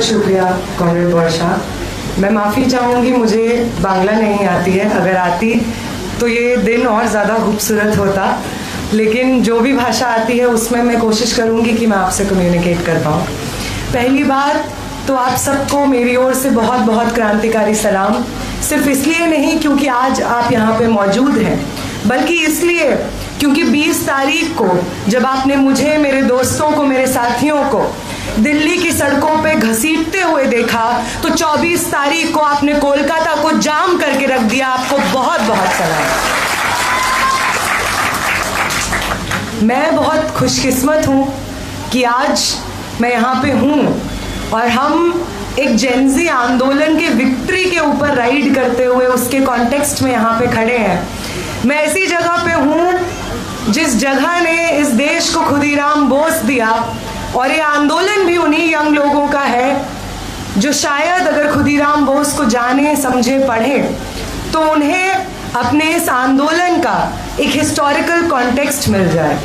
बहुत शुक्रिया कॉमरेड वर्षा। मैं माफ़ी चाहूँगी, मुझे बांग्ला नहीं आती है, अगर आती तो ये दिन और ज़्यादा खूबसूरत होता, लेकिन जो भी भाषा आती है उसमें मैं कोशिश करूँगी कि मैं आपसे कम्युनिकेट कर पाऊँ। पहली बात तो आप सबको मेरी ओर से बहुत बहुत क्रांतिकारी सलाम, सिर्फ इसलिए नहीं क्योंकि आज आप यहाँ पे मौजूद हैं, बल्कि इसलिए क्योंकि 20 तारीख को जब आपने मुझे, मेरे दोस्तों को, मेरे साथियों को दिल्ली की सड़कों पे घसीटते हुए देखा, तो 24 तारीख को आपने कोलकाता को जाम करके रख दिया। आपको बहुत बहुत सलाम। मैं बहुत खुशकिस्मत हूँ कि आज मैं यहाँ पे हूँ और हम एक जेनजी आंदोलन के विक्ट्री के ऊपर राइड करते हुए उसके कॉन्टेक्स्ट में यहाँ पे खड़े हैं। मैं ऐसी जगह पे हूँ जिस जगह ने इस देश को खुदीराम बोस दिया, और ये आंदोलन भी उन्हीं यंग लोगों का है जो शायद अगर खुदीराम बोस को जाने, समझे, पढ़े तो उन्हें अपने इस आंदोलन का एक हिस्टोरिकल कॉन्टेक्स्ट मिल जाए।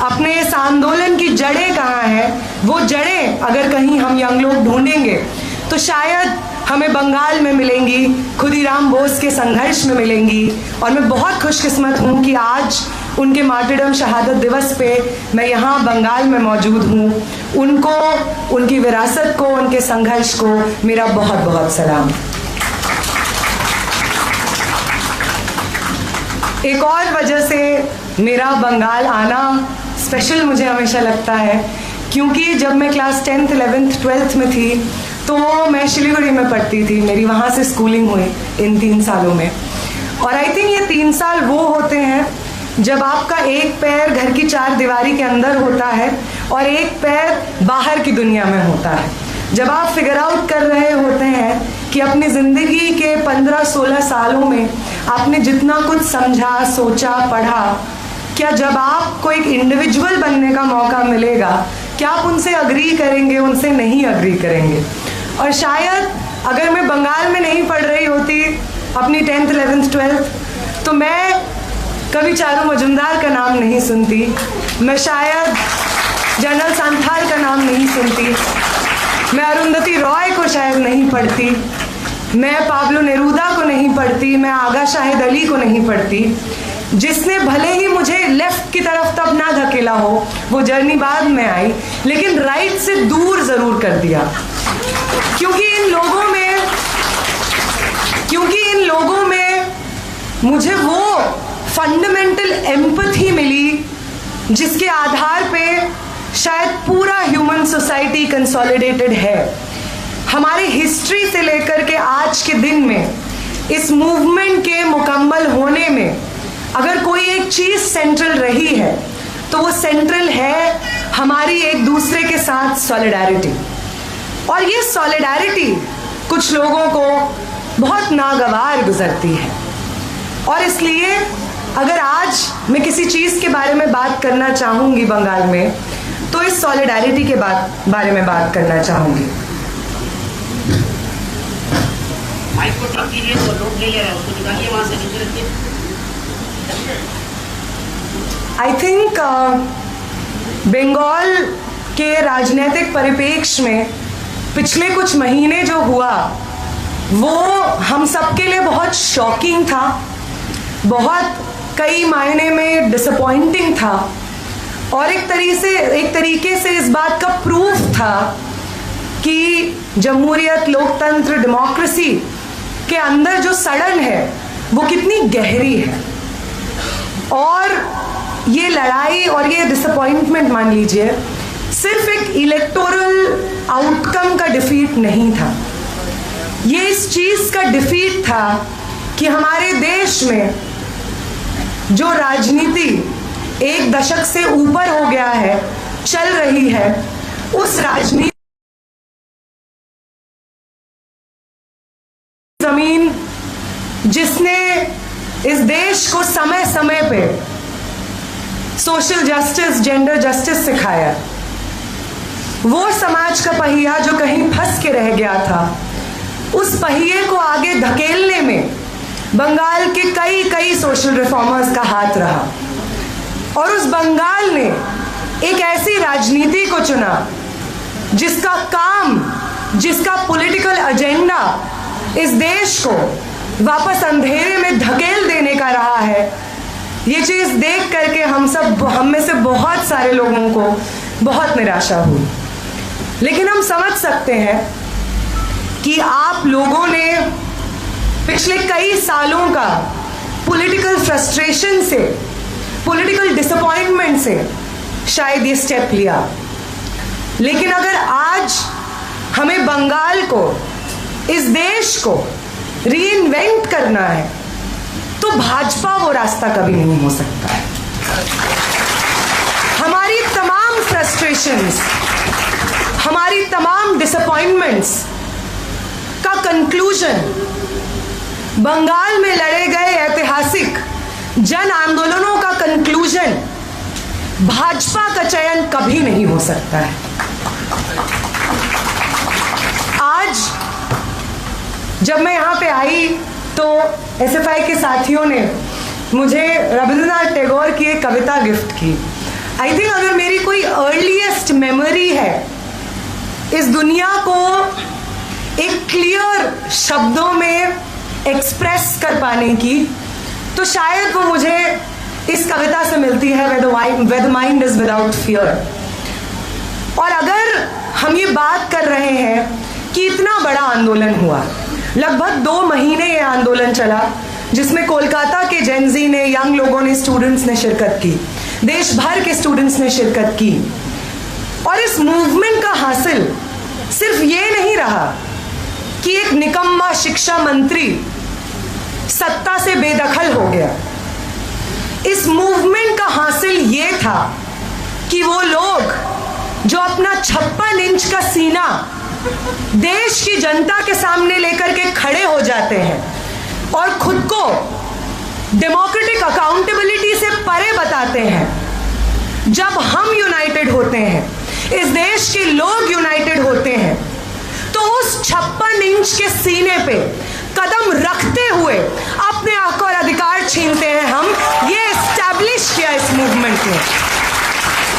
अपने इस आंदोलन की जड़ें कहाँ हैं, वो जड़ें अगर कहीं हम यंग लोग ढूंढेंगे तो शायद हमें बंगाल में मिलेंगी, खुदीराम बोस के संघर्ष में मिलेंगी। और मैं बहुत खुशकिस्मत हूँ कि आज उनके मार्टिरडम शहादत दिवस पे मैं यहाँ बंगाल में मौजूद हूँ। उनको, उनकी विरासत को, उनके संघर्ष को मेरा बहुत बहुत सलाम। एक और वजह से मेरा बंगाल आना स्पेशल मुझे हमेशा लगता है, क्योंकि जब मैं क्लास 10th, 11th, 12th में थी तो मैं शिलीगुड़ी में पढ़ती थी। मेरी वहाँ से स्कूलिंग हुई इन 3 सालों में। और आई थिंक ये 3 साल वो होते हैं जब आपका एक पैर घर की 4 दीवारी के अंदर होता है और एक पैर बाहर की दुनिया में होता है। जब आप फिगर आउट कर रहे होते हैं कि अपनी ज़िंदगी के 15-16 सालों में आपने जितना कुछ समझा, सोचा, पढ़ा, क्या जब आपको एक इंडिविजुअल बनने का मौका मिलेगा, क्या आप उनसे अग्री करेंगे, उनसे नहीं अग्री करेंगे। और शायद अगर मैं बंगाल में नहीं पढ़ रही होती अपनी 10th, 11th, 12th, तो मैं कभी चारू मजुमदार का नाम नहीं सुनती, मैं शायद जनरल संथाल का नाम नहीं सुनती, मैं अरुंधति रॉय को शायद नहीं पढ़ती, मैं पाब्लो नेरूदा को नहीं पढ़ती, मैं आगा शाहिद अली को नहीं पढ़ती, जिसने भले ही मुझे लेफ्ट की तरफ तब ना धकेला हो, वो जर्नी बाद में आई, लेकिन राइट से दूर जरूर कर दिया। क्योंकि इन लोगों में मुझे वो फंडामेंटल एम्पैथी मिली जिसके आधार पे शायद पूरा ह्यूमन सोसाइटी कंसोलिडेटेड है। हमारी हिस्ट्री से लेकर के आज के दिन में इस मूवमेंट के मुकम्मल होने में अगर कोई एक चीज सेंट्रल रही है तो वो सेंट्रल है हमारी एक दूसरे के साथ सॉलिडारिटी। और ये सॉलिडारिटी कुछ लोगों को बहुत नागवार गुजरती है, और इसलिए अगर आज मैं किसी चीज के बारे में बात करना चाहूंगी बंगाल में, तो इस सॉलिडारिटी के बारे में बात करना चाहूंगी। आई थिंक बंगाल के राजनीतिक परिप्रेक्ष्य में पिछले कुछ महीने जो हुआ वो हम सबके लिए बहुत शॉकिंग था, बहुत कई मायने में डिसअपॉइंटिंग था, और एक तरीके से इस बात का प्रूफ था कि जमहूरियत, लोकतंत्र, डेमोक्रेसी के अंदर जो सड़न है वो कितनी गहरी है। और ये लड़ाई और ये डिसअपॉइंटमेंट, मान लीजिए, सिर्फ एक इलेक्टोरल आउटकम का डिफीट नहीं था, ये इस चीज का डिफीट था कि हमारे देश में जो राजनीति 1 दशक से ऊपर हो गया है, चल रही है, उस राजनीति जमीन जिसने इस देश को समय समय पे सोशल जस्टिस, जेंडर जस्टिस सिखाया, वो समाज का पहिया जो कहीं फंस के रह गया था, उस पहिए को आगे धकेलने में बंगाल के कई सोशल रिफॉर्मर्स का हाथ रहा। और उस बंगाल ने एक ऐसी राजनीति को चुना जिसका काम जिसका पॉलिटिकल एजेंडा इस देश को वापस अंधेरे में धकेल देने का रहा है, ये चीज़ देख करके हम में से बहुत सारे लोगों को बहुत निराशा हुई। लेकिन हम समझ सकते हैं कि आप लोगों ने पिछले कई सालों का पॉलिटिकल फ्रस्ट्रेशन से, पॉलिटिकल डिसअपॉइंटमेंट से शायद ये स्टेप लिया। लेकिन अगर आज हमें बंगाल को, इस देश को रीइन्वेंट करना है, तो भाजपा वो रास्ता कभी नहीं हो सकता है। हमारी तमाम फ्रस्ट्रेशंस, हमारी तमाम डिसअपॉइंटमेंट्स का कंक्लूजन बंगाल में लड़े गए ऐतिहासिक जन आंदोलनों का कंक्लूजन भाजपा का चयन कभी नहीं हो सकता है। आज जब मैं यहाँ पे आई तो एसएफआई के साथियों ने मुझे रविंद्रनाथ टैगोर की एक कविता गिफ्ट की। आई थिंक अगर मेरी कोई अर्लीस्ट मेमोरी है इस दुनिया को एक क्लियर शब्दों में एक्सप्रेस कर पाने की, तो शायद वो मुझे इस कविता से मिलती है, where the mind is without fear। और अगर हम ये बात कर रहे हैं कि इतना बड़ा आंदोलन हुआ, लगभग 2 महीने ये आंदोलन चला, जिसमें कोलकाता के जेनजी ने, यंग लोगों ने, स्टूडेंट्स ने शिरकत की, देश भर के स्टूडेंट्स ने शिरकत की। और इस मूवमेंट का हासिल सिर्फ ये नहीं रहा कि एक निकम्मा शिक्षा मंत्री सत्ता से बेदखल हो गया। इस मूवमेंट का हासिल ये था कि वो लोग जो अपना 56 इंच का सीना देश की जनता के सामने लेकर के खड़े हो जाते हैं और खुद को डेमोक्रेटिक अकाउंटेबिलिटी से परे बताते हैं, जब हम यूनाइटेड होते हैं, इस देश के लोग यूनाइटेड होते हैं, तो उस 56 इंच के सीने पे कदम रखते हुए अपने हक और अधिकार छीनते हैं हम। ये एस्टैब्लिश किया इस मूवमेंट ने,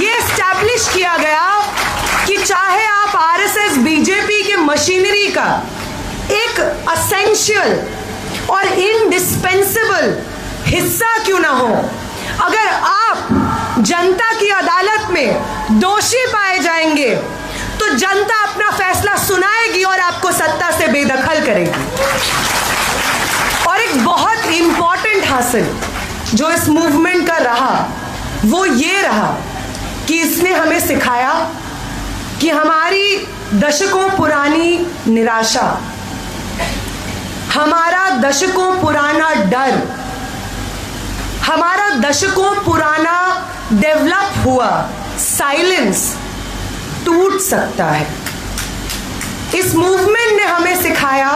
ये एस्टैब्लिश किया गया कि चाहे आप आरएसएस बीजेपी के मशीनरी का एक असेंशियल और इनडिस्पेंसेबल हिस्सा क्यों ना हो, अगर आप जनता की अदालत में दोषी पाए जाएंगे तो जनता अपना फैसला सुनाएगी और आपको सत्ता से बेदखल करेगी। और एक बहुत इंपॉर्टेंट हासिल जो इस मूवमेंट का रहा वो ये रहा कि इसने हमें सिखाया कि हमारी दशकों पुरानी निराशा, हमारा दशकों पुराना डर, हमारा दशकों पुराना डेवलप हुआ साइलेंस टूट सकता है। इस मूवमेंट ने हमें सिखाया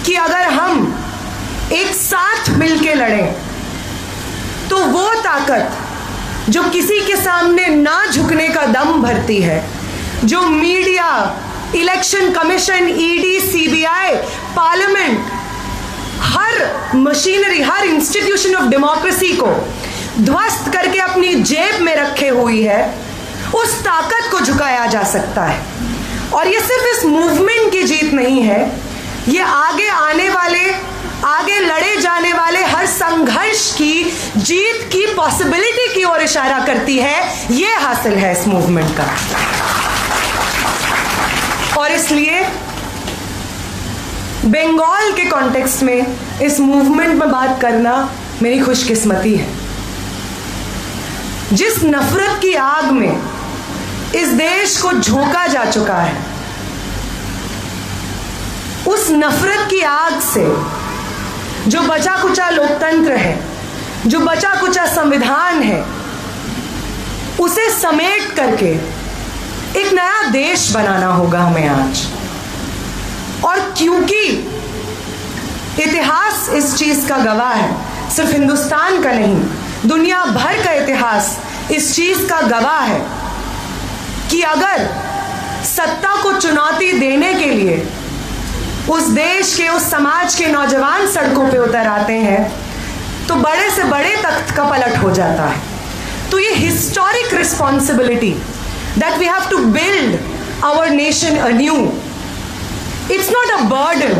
कि अगर हम एक साथ मिलके लड़ें तो वो ताकत जो किसी के सामने ना झुकने का दम भरती है, जो media, election commission, ED, CBI, parliament, her machinery, her institution of democracy को ध्वस्त करके अपनी जेब में रखे हुई है, उस ताकत को झुकाया जा सकता है। और ये सिर्फ इस मूवमेंट की जीत नहीं है, ये आगे आने वाले, आगे लड़े जाने वाले हर संघर्ष की जीत की पॉसिबिलिटी की ओर इशारा करती है। ये हासिल है इस मूवमेंट का। और इसलिए बंगाल के कॉन्टेक्स्ट में इस मूवमेंट में बात करना मेरी खुशकिस्मती है। जिस नफरत की आग में इस देश को झोंका जा चुका है, उस नफरत की आग से जो बचा कुचा लोकतंत्र है, जो बचा कुचा संविधान है, उसे समेट करके एक नया देश बनाना होगा हमें आज। और क्योंकि इतिहास इस चीज का गवाह है, सिर्फ हिंदुस्तान का नहीं, दुनिया भर का इतिहास इस चीज का गवाह है कि अगर सत्ता को चुनौती देने के लिए उस देश के, उस समाज के नौजवान सड़कों पे उतर आते हैं तो बड़े से बड़े तख्त का पलट हो जाता है। तो ये historic responsibility that we have to build our nation anew, It's not a burden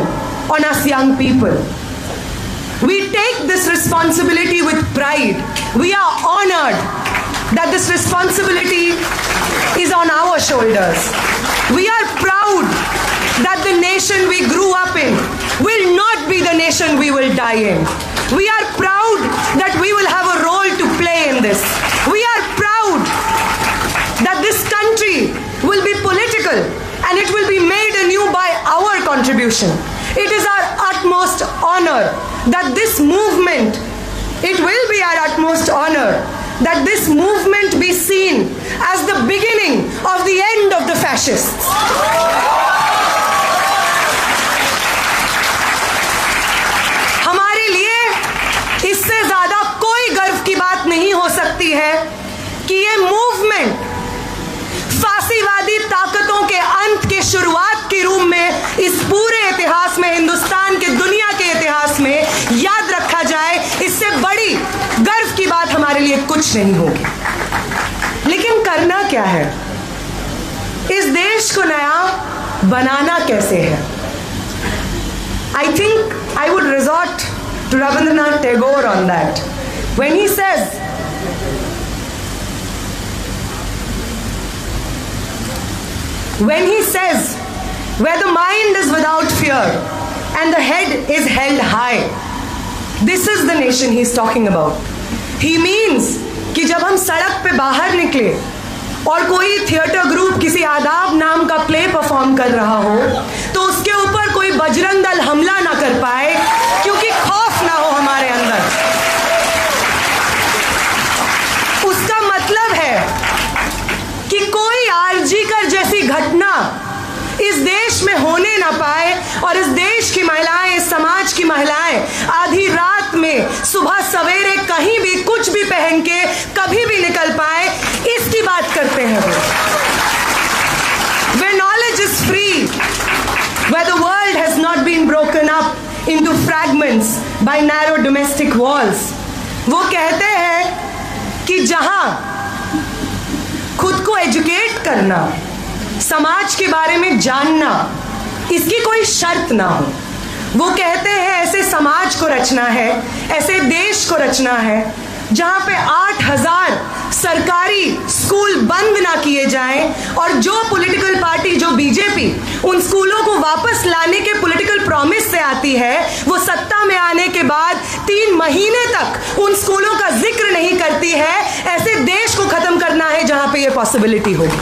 on us young people. We take this responsibility with pride. We are honored that this responsibility is on our shoulders. We are proud that the nation we grew up in will not be the nation we will die in. We are proud that we will have a role to play in this. We are proud that this country will be political and it will be made anew by our contribution. It is our utmost honor that this movement, it will be our utmost honor that this movement be seen as the beginning of the end of the fascists. हमारे लिए इससे ज्यादा कोई गर्व की बात नहीं हो सकती है कि ये मूवमेंट फांसीवादी ताकतों के अंत के शुरुआत के रूप में इस पूरे इतिहास में, हिंदुस्तान के, दुनिया के इतिहास में याद रखा जाए। इससे बड़ी गर्व की बात हमारे लिए कुछ नहीं होगी। लेकिन करना क्या है? इस देश को नया बनाना कैसे है? I think I would resort to Rabindranath Tagore on that when he says, where the mind is without fear and the head is held high, this is the nation he's talking about. He means कि जब हम सड़क पे बाहर निकले और कोई theatre group किसी आदाब नाम का प्ले परफॉर्म कर रहा हो तो उसके ऊपर कोई बजरंग दल हमला ना कर पाए, क्योंकि खौफ ना हो हमारे अंदर। उसका मतलब है कि कोई आरजीकर जैसी घटना इस देश में होने ना पाए और इस देश की महिलाएं, इस समाज की महिलाएं आधी रात में, सुबह सवेरे कहीं भी कुछ भी पहन के कभी भी निकल पाए, इसकी बात करते हैं वो। Where knowledge is free, where the world has not been broken up into fragments by narrow domestic walls, वो कहते हैं कि जहां खुद को एजुकेट करना, समाज के बारे में जानना, इसकी कोई शर्त ना हो। वो कहते हैं ऐसे समाज को रचना है, ऐसे देश को रचना है जहां पे 8000 सरकारी स्कूल बंद ना किए जाएं और जो पॉलिटिकल पार्टी, जो बीजेपी उन स्कूलों को वापस लाने के पॉलिटिकल प्रॉमिस से आती है, वो सत्ता में आने के बाद 3 महीने तक उन स्कूलों का जिक्र नहीं करती है। ऐसे देश को खत्म करना है जहां पे ये पॉसिबिलिटी होगी।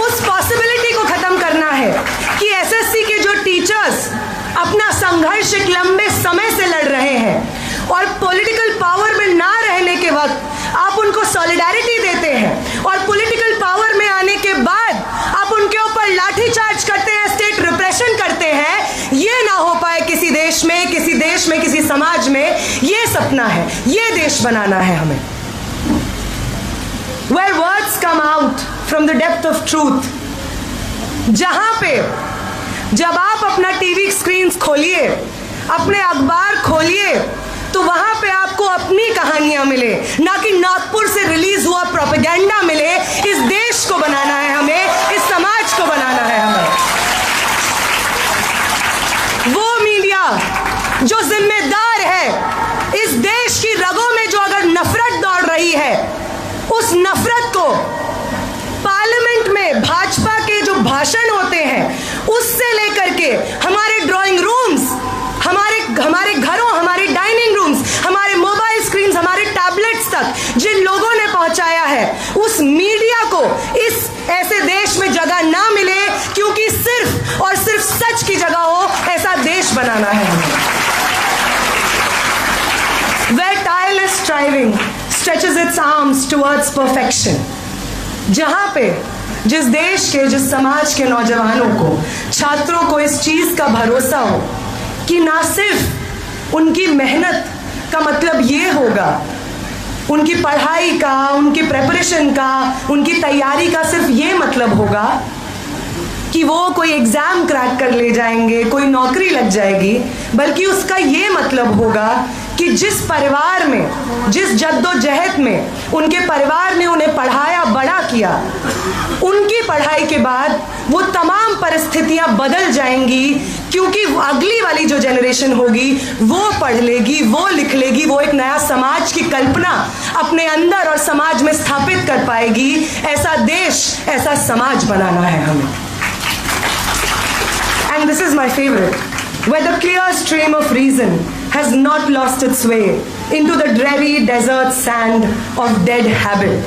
उस पॉसिबिलिटी को खत्म करना है कि एसएससी के जो टीचर्स अपना संघर्ष एक लंबे समय से लड़ रहे हैं और पॉलिटिकल पावर में ना रहने के वक्त आप उनको सॉलिडारिटी देते हैं और पॉलिटिकल पावर में आने के बाद आप उनके ऊपर लाठीचार्ज करते हैं, स्टेट रिप्रेशन करते हैं, ये ना हो पाए किसी देश में, किसी समाज में। ये सपना है, ये देश बनाना है हमें। Where words come out from the depth of truth, जहां पे जब आप अपना टीवी स्क्रीन खोलिए, अपने अखबार खोलिए, तो वहां पे आपको अपनी कहानियां मिले, ना कि नागपुर से रिलीज हुआ प्रोपेगेंडा मिले। इस देश को बनाना है हमें, इस समाज को बनाना है हमें। वो मीडिया जो जिम्मेदार है इस देश की रगों में, जो अगर नफरत दौड़ रही है, उस नफरत को पार्लियामेंट में भाजपा के जो भाषण होते हैं उससे लेकर के हमारे ड्राइंग रूम्स, हमारे घरों, हमारे डाइनिंग रूम्स, हमारे मोबाइल स्क्रीन्स, हमारे टैबलेट्स तक जिन लोगों ने पहुंचाया है, उस मीडिया को इस ऐसे देश में जगह ना मिले, क्योंकि सिर्फ और सिर्फ सच की जगह हो, ऐसा देश बनाना है हमें। Where tireless striving stretches its arms towards perfection, जहां पे जिस देश के, जिस समाज के नौजवानों को, छात्रों को इस चीज का भरोसा हो कि ना सिर्फ उनकी मेहनत का मतलब ये होगा, उनकी पढ़ाई का, उनकी प्रेपरेशन का, उनकी तैयारी का सिर्फ ये मतलब होगा कि वो कोई एग्जाम क्रैक कर ले जाएंगे, कोई नौकरी लग जाएगी, बल्कि उसका ये मतलब होगा कि जिस परिवार में, जिस जद्दोजहद में उनके परिवार ने उन्हें पढ़ाया, बड़ा किया, उनकी पढ़ाई के बाद वो तमाम परिस्थितियां बदल जाएंगी, क्योंकि अगली वाली जो जनरेशन होगी वो पढ़ लेगी, वो लिख लेगी, वो एक नया समाज की कल्पना अपने अंदर और समाज में स्थापित कर पाएगी। ऐसा देश, ऐसा समाज बनाना है हमें। And this is my favorite, where the clear stream of reason has not lost its way into the dreary desert sand of dead habit.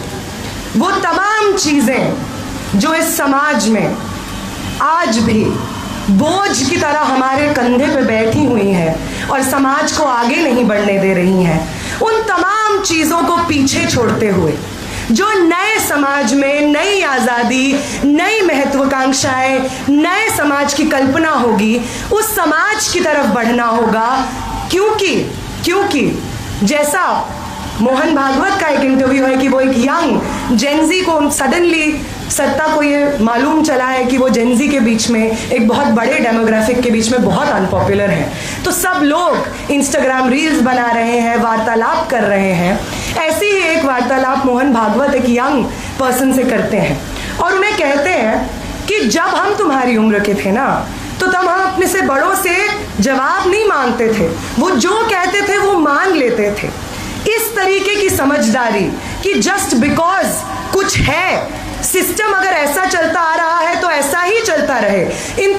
वो तमाम चीजें जो इस समाज में आज भी बोझ की तरह हमारे कंधे पे बैठी हुई हैं और समाज को आगे नहीं बढ़ने दे रही हैं, उन तमाम चीजों को पीछे छोड़ते हुए जो नए समाज में नई आज़ादी, नई महत्वाकांक्षाएं, नए समाज की कल्पना होगी, उस समाज की तरफ बढ़ना होगा। क्योंकि जैसा मोहन भागवत का एक इंटरव्यू है कि वो एक यंग जेनजी को सडनली सत्ता को ये मालूम चला है कि वो जेनजी के बीच में, एक बहुत बड़े डेमोग्राफिक के बीच में बहुत अनपॉपुलर है, तो सब लोग इंस्टाग्राम रील्स बना रहे हैं, वार्तालाप कर रहे हैं। ऐसी ही एक वार्तालाप मोहन भागवत एक यंग पर्सन से करते हैं और उन्हें कहते हैं कि जब हम तुम्हारी उम्र के थे ना, तो तब हम अपने से बड़ों से जवाब नहीं मांगते थे, वो जो कहते थे वो मान लेते थे। इस तरीके की समझदारी कि जस्ट बिकॉज कुछ है, सिस्टम अगर ऐसा चलता आ रहा है तो ऐसा ही चलता रहे, इन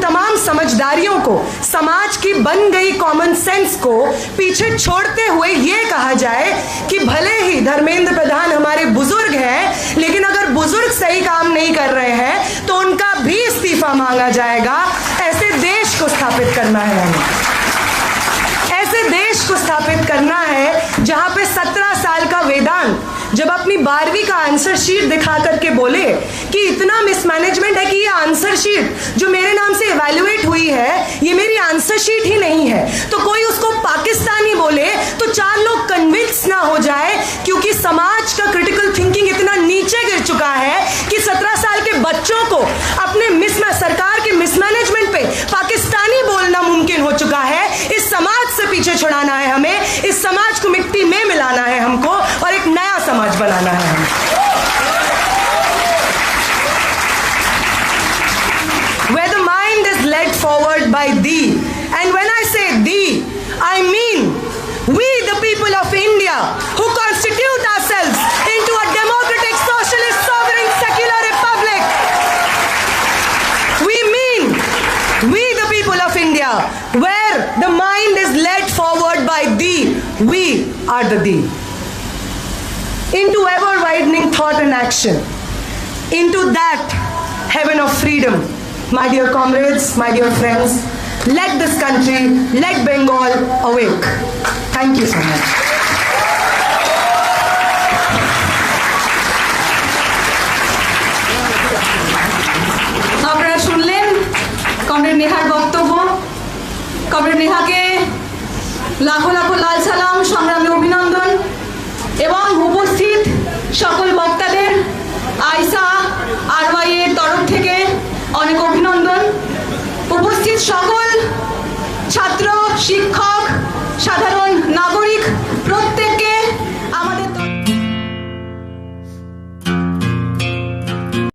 तमाम समझदारियों को, समाज की बन गई कॉमन सेंस को पीछे छोड़ते हुए ये कहा जाए कि भले ही धर्मेंद्र प्रधान हमारे बुजुर्ग हैं, लेकिन अगर बुजुर्ग सही काम नहीं कर रहे हैं तो उनका भी इस्तीफा मांगा जाएगा। ऐसे देश को स्थापित करना है हमें, ऐसे देश को स्थापित करना है जहां पे 17 साल का वेदांत जब अपनी 12वीं का आंसर शीट दिखा करके बोले कि इतना मिसमैनेजमेंट है कि ये आंसर शीट जो मेरे नाम से इवैल्यूएट हुई है, ये मेरी आंसर शीट ही नहीं है, तो कोई उसको पाकिस्तानी बोले तो 4 लोग कन्विंस ना हो जाए, क्योंकि समाज का क्रिटिकल थिंकिंग इतना नीचे गिर चुका है कि 17 साल के बच्चों को अपने सरकार के मिसमैनेजमेंट पे पाकिस्तानी बोलना मुमकिन हो चुका है। इस समाज से पीछे छुड़ाना है हमें, इस समाज को मिट्टी में मिलाना है हमको और एक नया समाज बनाना है हमें। Where the mind is led forward by thee, and when I say thee, I mean we the people of India who constitute ourselves into a democratic, socialist, sovereign, secular republic. We mean we the people of India, where the mind is led forward by thee, we are the thee. Into ever-widening thought and action, into that heaven of freedom. My dear comrades, my dear friends, let this country, let Bengal awake. Thank you so much. আপনারা শুনলেন comrade নেহার বক্তব্য। Comrade নেহাকে লাখো লাখো লাল সালাম, সংগ্রামী অভিনন্দন এবং উপস্থিত সকল বক্তাদের আইসা আরওয়াই এর তরফ থেকে অনেক অভিনন্দন। উপস্থিত সকল